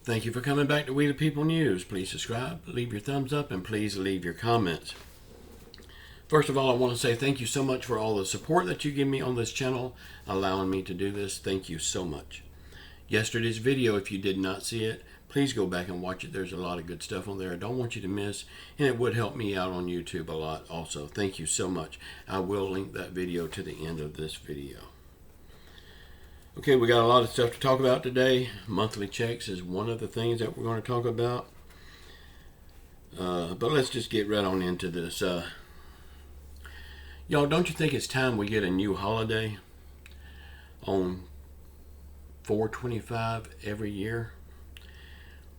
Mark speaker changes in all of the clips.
Speaker 1: Thank you for coming back to We the People News. Please subscribe, leave your thumbs up, and please leave your comments. First of all, I want to say thank you so much for all the support that you give me on this channel, allowing me to do this. Thank you so much. Yesterday's video, if you did not see it, please go back and watch it. There's a lot of good stuff on there I don't want you to miss, and it would help me out on YouTube a lot also. Thank you so much. I will link that video to the end of this video. Okay, we got a lot of stuff to talk about today. Monthly checks is one of the things that we're going to talk about. But let's just get right on into this. Y'all, don't you think it's time we get a new holiday on 4/25 every year?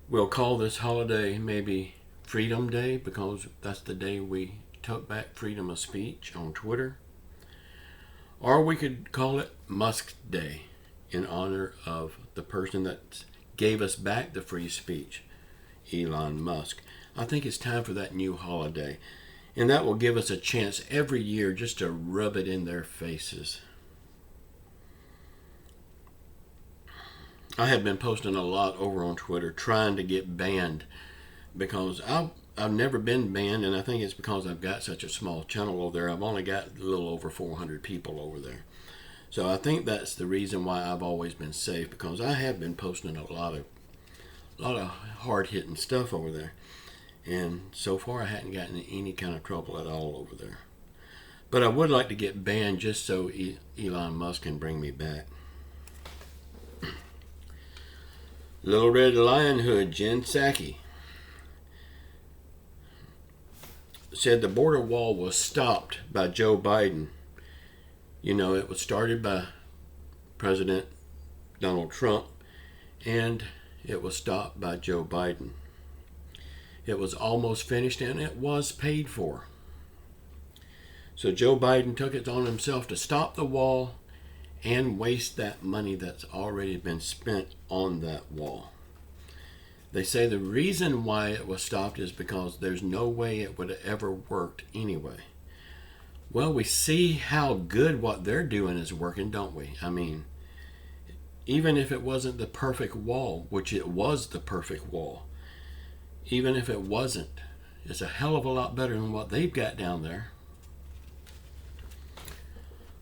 Speaker 1: We'll call this holiday maybe Freedom Day, because that's the day we took back freedom of speech on Twitter. Or we could call it Musk Day, in honor of the person that gave us back the free speech, Elon Musk. I think it's time for that new holiday. And that will give us a chance every year just to rub it in their faces. I have been posting a lot over on Twitter trying to get banned, because I've never been banned, and I think it's because I've got such a small channel over there. I've only got a little over 400 people over there. So I think that's the reason why I've always been safe, because I have been posting a lot of hard-hitting stuff over there. And so far I hadn't gotten in any kind of trouble at all over there. But I would like to get banned just so Elon Musk can bring me back. Little Red Lion Hood Jen Psaki said the border wall was stopped by Joe Biden. You know, it was started by President Donald Trump, and it was stopped by Joe Biden. It was almost finished, and it was paid for. So Joe Biden took it on himself to stop the wall and waste that money that's already been spent on that wall. They say the reason why it was stopped is because there's no way it would have ever worked anyway. Well, we see how good what they're doing is working, don't we? I mean, even if it wasn't the perfect wall, which it was the perfect wall, even if it wasn't, it's a hell of a lot better than what they've got down there.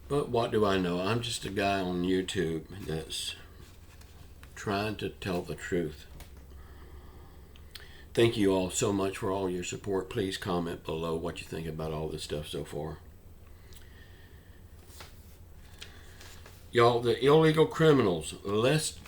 Speaker 1: But what do I know? I'm just a guy on YouTube that's trying to tell the truth. Thank you all so much for all your support. Please comment below what you think about all this stuff so far. Y'all, the illegal criminals, let's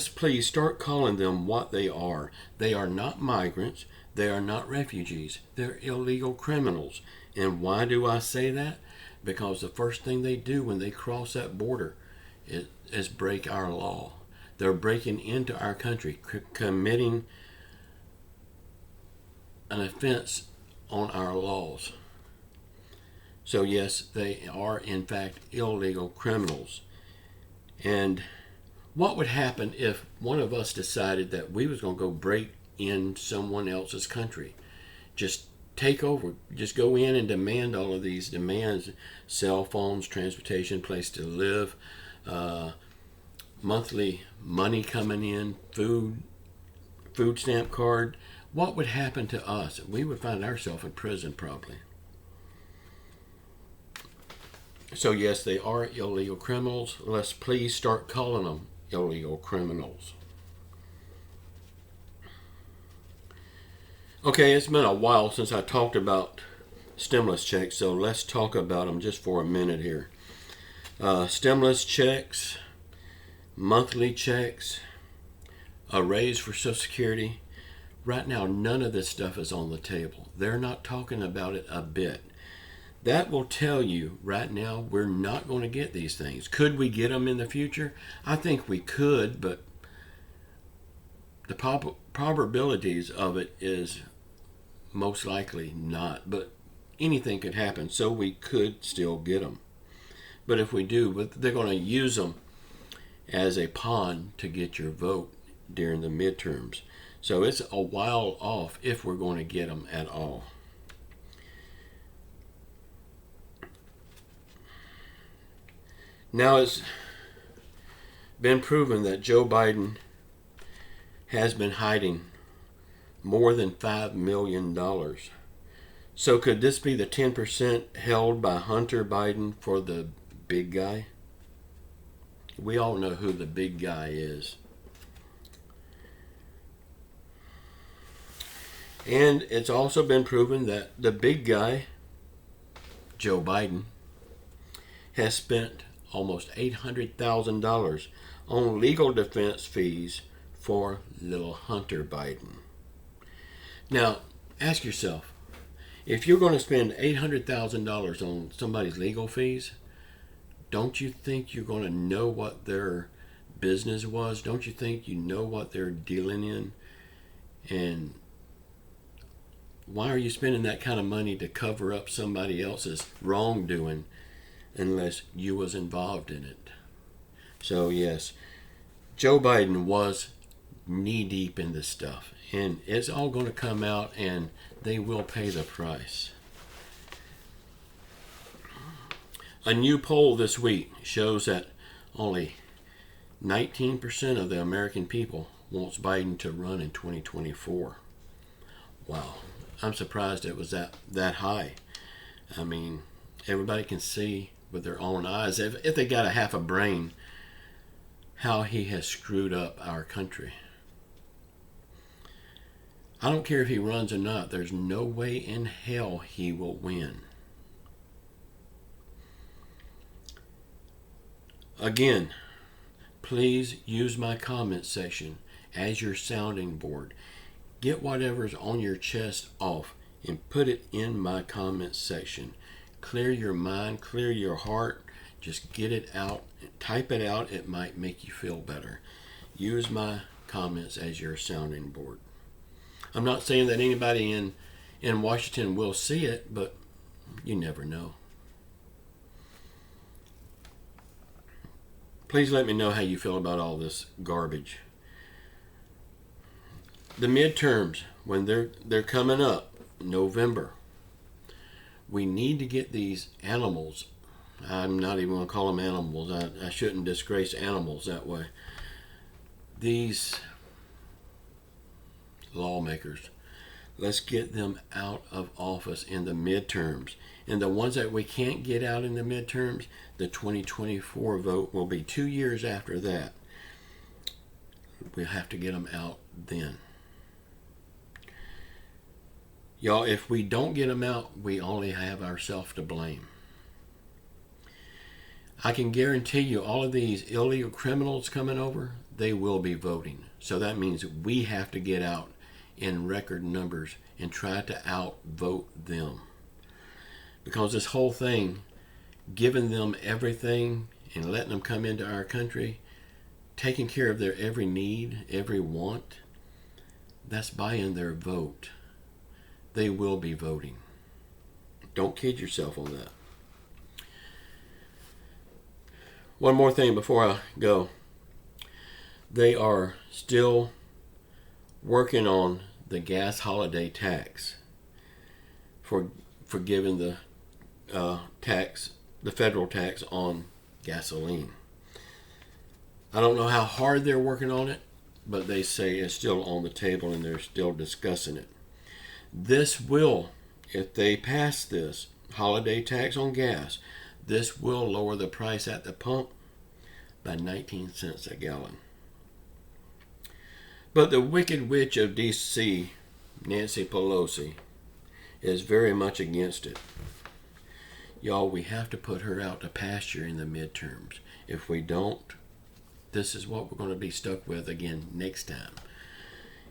Speaker 1: please start calling them what they are. They are not migrants. They are not refugees. They're illegal criminals. And why do I say that? Because the first thing they do when they cross that border is break our law. They're breaking into our country, committing an offense on our laws. So yes, they are in fact illegal criminals. And what would happen if one of us decided that we was going to go break in someone else's country? Just take over, just go in and demand all of these demands: cell phones, transportation, place to live, monthly money coming in, food stamp card. What would happen to us? We would find ourselves in prison probably. So yes, they are illegal criminals. Let's please start calling them illegal criminals. Okay, it's been a while since I talked about stimulus checks, so let's talk about them just for a minute here. Stimulus checks, monthly checks, a raise for Social Security. Right now, none of this stuff is on the table. They're not talking about it a bit. That will tell you right now we're not going to get these things. Could we get them in the future? I think we could, but the probabilities of it is most likely not. But anything could happen, so we could still get them. But if we do, they're going to use them as a pawn to get your vote during the midterms. So it's a while off if we're going to get them at all. Now it's been proven that Joe Biden has been hiding more than $5 million. So could this be the 10% held by Hunter Biden for the big guy? We all know who the big guy is. And it's also been proven that the big guy, Joe Biden, has spent almost $800,000 on legal defense fees for little Hunter Biden. Now, ask yourself, if you're going to spend $800,000 on somebody's legal fees, don't you think you're going to know what their business was? Don't you think you know what they're dealing in? And why are you spending that kind of money to cover up somebody else's wrongdoing unless you was involved in it? So yes, Joe Biden was knee deep in this stuff, and it's all going to come out, and they will pay the price. A new poll this week shows that only 19% of the American people wants Biden to run in 2024. Wow, I'm surprised it was that high. I mean, everybody can see with their own eyes, if they got a half a brain, how he has screwed up our country. I don't care if he runs or not. There's no way in hell he will win. Again, please use my comment section as your sounding board. Get whatever's on your chest off and put it in my comment section. Clear your mind, clear your heart. Just get it out, type it out. It might make you feel better. Use my comments as your sounding board. I'm not saying that anybody in Washington will see it, but you never know. Please let me know how you feel about all this garbage. The midterms, when they're coming up, November, we need to get these animals. I'm not even going to call them animals. I shouldn't disgrace animals that way. These lawmakers, let's get them out of office in the midterms. And the ones that we can't get out in the midterms, the 2024 vote will be 2 years after that. We'll have to get them out then. Y'all, if we don't get them out, we only have ourselves to blame. I can guarantee you all of these illegal criminals coming over, they will be voting. So that means we have to get out in record numbers and try to outvote them. Because this whole thing, giving them everything and letting them come into our country, taking care of their every need, every want, that's buying their vote. They will be voting. Don't kid yourself on that. One more thing before I go. They are still working on the gas holiday tax for giving the tax, the federal tax on gasoline. I don't know how hard they're working on it, but they say it's still on the table and they're still discussing it. This will, if they pass this holiday tax on gas, this will lower the price at the pump by 19 cents a gallon. But the wicked witch of D.C., Nancy Pelosi, is very much against it. Y'all, we have to put her out to pasture in the midterms. If we don't, this is what we're going to be stuck with again next time.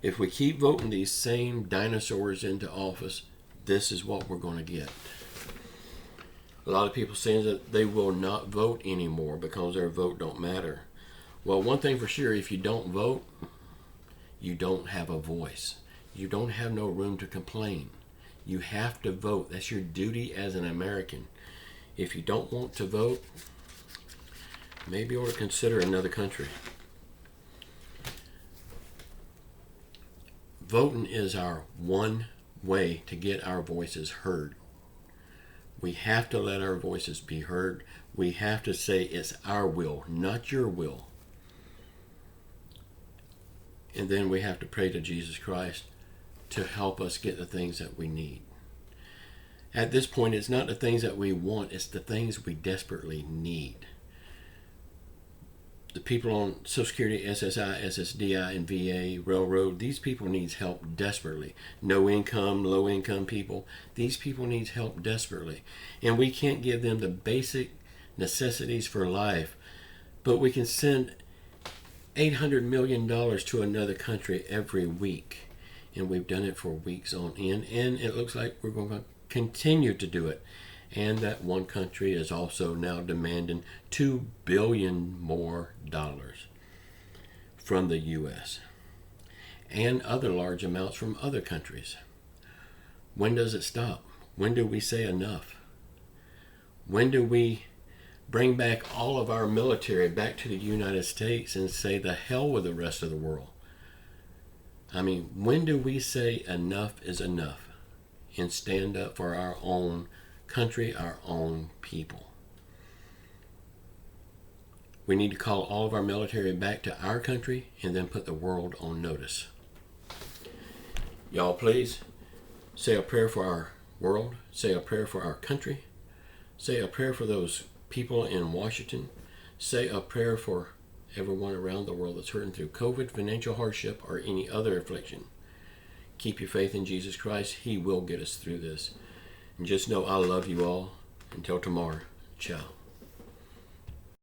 Speaker 1: If we keep voting these same dinosaurs into office, this is what we're going to get. A lot of people saying that they will not vote anymore because their vote don't matter. Well, one thing for sure, if you don't vote, you don't have a voice. You don't have no room to complain. You have to vote. That's your duty as an American. If you don't want to vote, maybe you ought to consider another country. Voting is our one way to get our voices heard. We have to let our voices be heard. We have to say it's our will, not your will. And then we have to pray to Jesus Christ to help us get the things that we need. At this point, it's not the things that we want, it's the things we desperately need. The people on Social Security, SSI, SSDI, and VA, railroad, these people need help desperately. No income, low income people, these people need help desperately. And we can't give them the basic necessities for life, but we can send $800 million to another country every week. And we've done it for weeks on end, and it looks like we're going to continue to do it. And that one country is also now demanding $2 billion more from the U.S. and other large amounts from other countries. When does it stop? When do we say enough? When do we bring back all of our military back to the United States and say the hell with the rest of the world? I mean, when do we say enough is enough and stand up for our own country, our own people? We need to call all of our military back to our country and then put the world on notice. Y'all, please say a prayer for our world, say a prayer for our country, say a prayer for those people in Washington, say a prayer for everyone around the world that's hurting through COVID, financial hardship, or any other affliction. Keep your faith in Jesus Christ. He will get us through this. And just know I love you all. Until tomorrow, ciao.